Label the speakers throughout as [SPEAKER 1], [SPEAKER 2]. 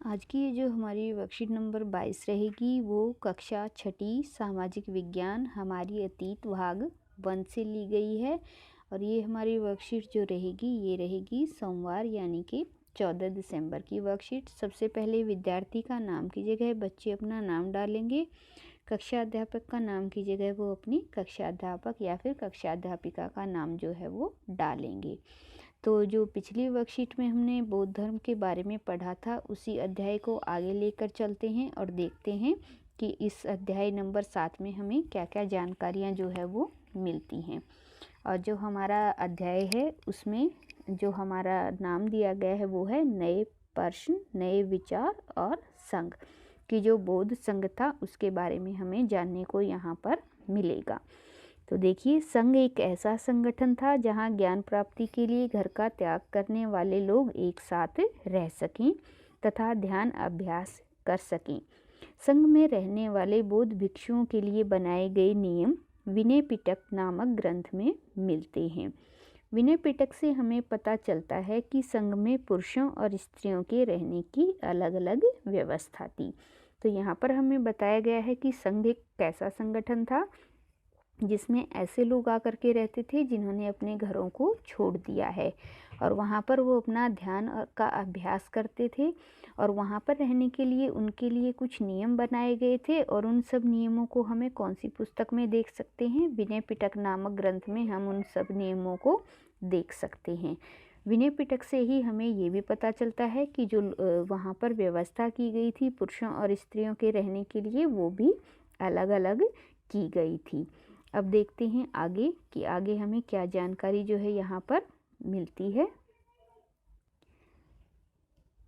[SPEAKER 1] आज की ये जो हमारी वर्कशीट नंबर 22 रहेगी वो कक्षा छठी सामाजिक विज्ञान हमारी अतीत भाग 1 से ली गई है। और ये हमारी वर्कशीट जो रहेगी ये रहेगी सोमवार यानी कि 14 दिसंबर की वर्कशीट। सबसे पहले विद्यार्थी का नाम की जगह बच्चे अपना नाम डालेंगे। कक्षा अध्यापक का नाम की जगह वो अपनी कक्षा अध्यापक या फिर कक्षा अध्यापिका का नाम जो है वो डालेंगे। तो जो पिछली वर्कशीट में हमने बौद्ध धर्म के बारे में पढ़ा था उसी अध्याय को आगे लेकर चलते हैं और देखते हैं कि इस अध्याय नंबर 7 में हमें क्या क्या जानकारियाँ जो है वो मिलती हैं। और जो हमारा अध्याय है उसमें जो हमारा नाम दिया गया है वो है नए प्रश्न, नए विचार और संघ। कि जो बौद्ध संघ था उसके बारे में हमें जानने को यहाँ पर मिलेगा। तो देखिए, संघ एक ऐसा संगठन था जहाँ ज्ञान प्राप्ति के लिए घर का त्याग करने वाले लोग एक साथ रह सकें तथा ध्यान अभ्यास कर सकें। संघ में रहने वाले बौद्ध भिक्षुओं के लिए बनाए गए नियम विनय पिटक नामक ग्रंथ में मिलते हैं। विनय पिटक से हमें पता चलता है कि संघ में पुरुषों और स्त्रियों के रहने की अलग अलग व्यवस्था थी। तो यहाँ पर हमें बताया गया है कि संघ एक कैसा संगठन था जिसमें ऐसे लोग आकर के रहते थे जिन्होंने अपने घरों को छोड़ दिया है और वहाँ पर वो अपना ध्यान का अभ्यास करते थे। और वहाँ पर रहने के लिए उनके लिए कुछ नियम बनाए गए थे और उन सब नियमों को हमें कौन सी पुस्तक में देख सकते हैं? विनय पिटक नामक ग्रंथ में हम उन सब नियमों को देख सकते हैं। विनय पिटक से ही हमें ये भी पता चलता है कि जो वहाँ पर व्यवस्था की गई थी पुरुषों और स्त्रियों के रहने के लिए वो भी अलग अलग की गई थी। अब देखते हैं आगे कि आगे हमें क्या जानकारी जो है यहाँ पर मिलती है।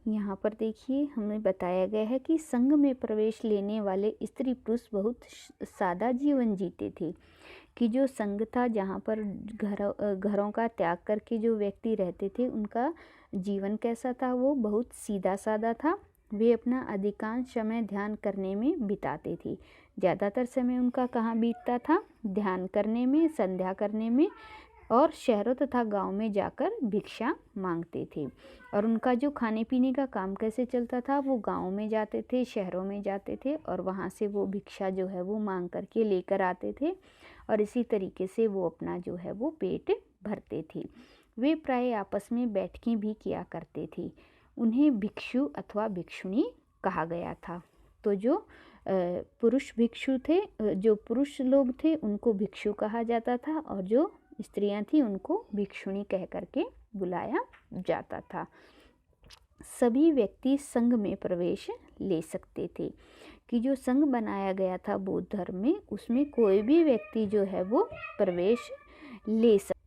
[SPEAKER 1] यहाँ पर देखिए, हमें बताया गया है कि संघ में प्रवेश लेने वाले स्त्री पुरुष बहुत सादा जीवन जीते थे। कि जो संघ था जहाँ पर घरों का त्याग करके जो व्यक्ति रहते थे उनका जीवन कैसा था? वो बहुत सीधा सादा था। वे अपना अधिकांश समय ध्यान करने में बिताते थे। ज़्यादातर समय उनका कहाँ बीतता था? ध्यान करने में, संध्या करने में और शहरों तथा गांव में जाकर भिक्षा मांगते थे। और उनका जो खाने पीने का काम कैसे चलता था? वो गांव में जाते थे, शहरों में जाते थे और वहाँ से वो भिक्षा जो है वो मांग करके लेकर आते थे और इसी तरीके से वो अपना जो है वो पेट भरते थे। वे प्राय आपस में बैठकें भी किया करते थे। उन्हें भिक्षु अथवा भिक्षुणी कहा गया था। तो जो पुरुष भिक्षु थे, जो पुरुष लोग थे उनको भिक्षु कहा जाता था और जो स्त्रियां थी उनको भिक्षुणी कह करके बुलाया जाता था। सभी व्यक्ति संघ में प्रवेश ले सकते थे। कि जो संघ बनाया गया था बौद्ध धर्म में उसमें कोई भी व्यक्ति जो है वो प्रवेश ले सकता।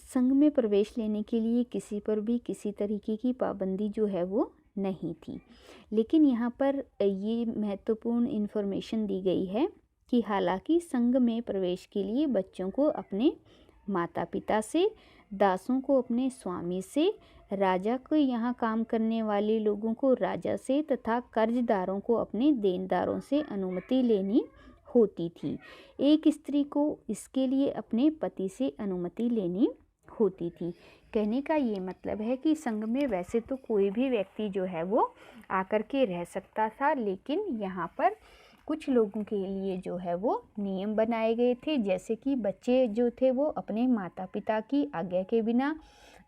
[SPEAKER 1] संघ में प्रवेश लेने के लिए किसी पर भी किसी तरीके की पाबंदी जो है वो नहीं थी। लेकिन यहाँ पर ये महत्वपूर्ण इन्फॉर्मेशन दी गई है कि हालांकि संघ में प्रवेश के लिए बच्चों को अपने माता पिता से, दासों को अपने स्वामी से, राजा को यहाँ काम करने वाले लोगों को राजा से तथा कर्जदारों को अपने देनदारों से अनुमति लेनी होती थी। एक स्त्री को इसके लिए अपने पति से अनुमति लेनी होती थी। कहने का ये मतलब है कि संघ में वैसे तो कोई भी व्यक्ति जो है वो आकर के रह सकता था, लेकिन यहाँ पर कुछ लोगों के लिए जो है वो नियम बनाए गए थे। जैसे कि बच्चे जो थे वो अपने माता पिता की आज्ञा के बिना,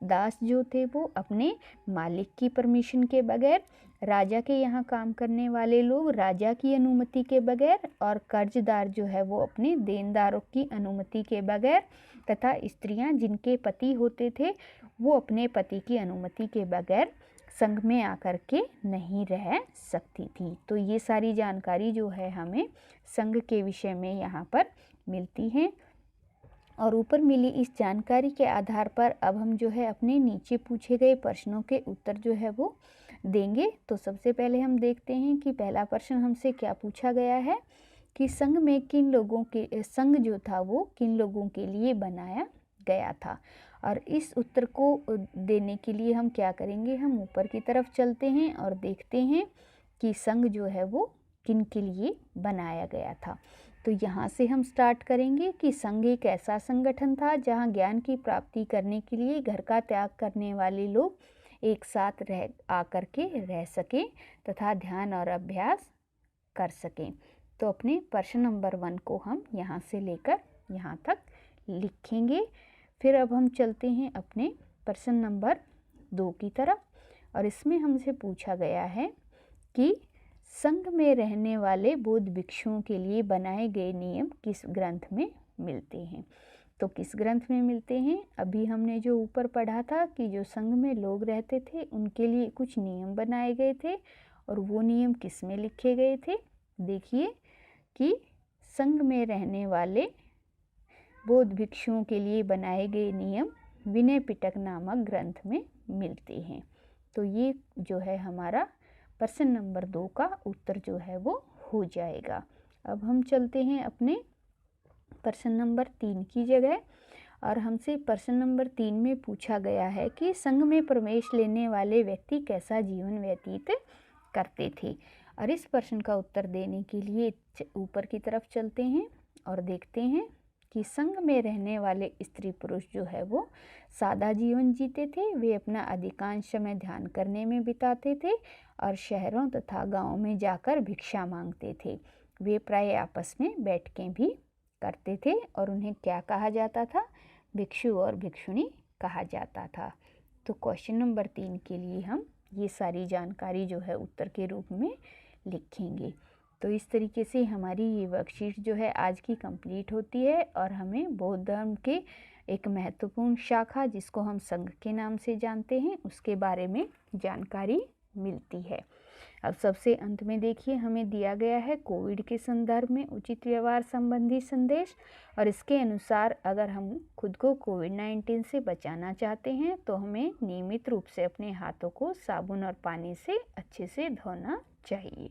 [SPEAKER 1] दास जो थे वो अपने मालिक की परमिशन के बगैर, राजा के यहाँ काम करने वाले लोग राजा की अनुमति के बगैर और कर्जदार जो है वो अपने देनदारों की अनुमति के बगैर तथा स्त्रियां जिनके पति होते थे वो अपने पति की अनुमति के बगैर संघ में आकर के नहीं रह सकती थी। तो ये सारी जानकारी जो है हमें संघ के विषय में यहाँ पर मिलती है। और ऊपर मिली इस जानकारी के आधार पर अब हम जो है अपने नीचे पूछे गए प्रश्नों के उत्तर जो है वो देंगे। तो सबसे पहले हम देखते हैं कि पहला प्रश्न हमसे क्या पूछा गया है कि संघ में किन लोगों के संघ जो था वो किन लोगों के लिए बनाया गया था। और इस उत्तर को देने के लिए हम क्या करेंगे? हम ऊपर की तरफ चलते हैं और देखते हैं कि संघ जो है वो किन के लिए बनाया गया था। तो यहाँ से हम स्टार्ट करेंगे कि संघ एक ऐसा संगठन था जहाँ ज्ञान की प्राप्ति करने के लिए घर का त्याग करने वाले लोग एक साथ रह आकर के रह सकें तथा ध्यान और अभ्यास कर सकें। तो अपने प्रश्न नंबर 1 को हम यहाँ से लेकर यहाँ तक लिखेंगे। फिर अब हम चलते हैं अपने प्रश्न नंबर 2 की तरफ, और इसमें हमसे पूछा गया है कि संघ में रहने वाले बौद्ध भिक्षुओं के लिए बनाए गए नियम किस ग्रंथ में मिलते हैं। तो किस ग्रंथ में मिलते हैं, अभी हमने जो ऊपर पढ़ा था कि जो संघ में लोग रहते थे उनके लिए कुछ नियम बनाए गए थे, और वो नियम किस में लिखे गए थे। देखिए कि संघ में रहने वाले बौद्ध भिक्षुओं के लिए बनाए गए नियम विनय पिटक नामक ग्रंथ में मिलते हैं। तो ये जो है हमारा प्रश्न नंबर 2 का उत्तर जो है वो हो जाएगा। अब हम चलते हैं अपने प्रश्न नंबर 3 की जगह, और हमसे प्रश्न नंबर 3 में पूछा गया है कि संघ में प्रवेश लेने वाले व्यक्ति कैसा जीवन व्यतीत करते थे। और इस प्रश्न का उत्तर देने के लिए ऊपर की तरफ चलते हैं और देखते हैं कि संघ में रहने वाले स्त्री पुरुष जो है वो सादा जीवन जीते थे। वे अपना अधिकांश समय ध्यान करने में बिताते थे और शहरों तथा गांवों में जाकर भिक्षा मांगते थे। वे प्राय आपस में बैठकें भी करते थे और उन्हें क्या कहा जाता था, भिक्षु और भिक्षुणी कहा जाता था। तो क्वेश्चन नंबर 3 के लिए हम ये सारी जानकारी जो है उत्तर के रूप में लिखेंगे। तो इस तरीके से हमारी ये वर्कशीट जो है आज की कंप्लीट होती है, और हमें बौद्ध धर्म के एक महत्वपूर्ण शाखा जिसको हम संघ के नाम से जानते हैं उसके बारे में जानकारी मिलती है। अब सबसे अंत में देखिए हमें दिया गया है कोविड के संदर्भ में उचित व्यवहार संबंधी संदेश, और इसके अनुसार अगर हम खुद को कोविड-19 से बचाना चाहते हैं तो हमें नियमित रूप से अपने हाथों को साबुन और पानी से अच्छे से धोना चाहिए।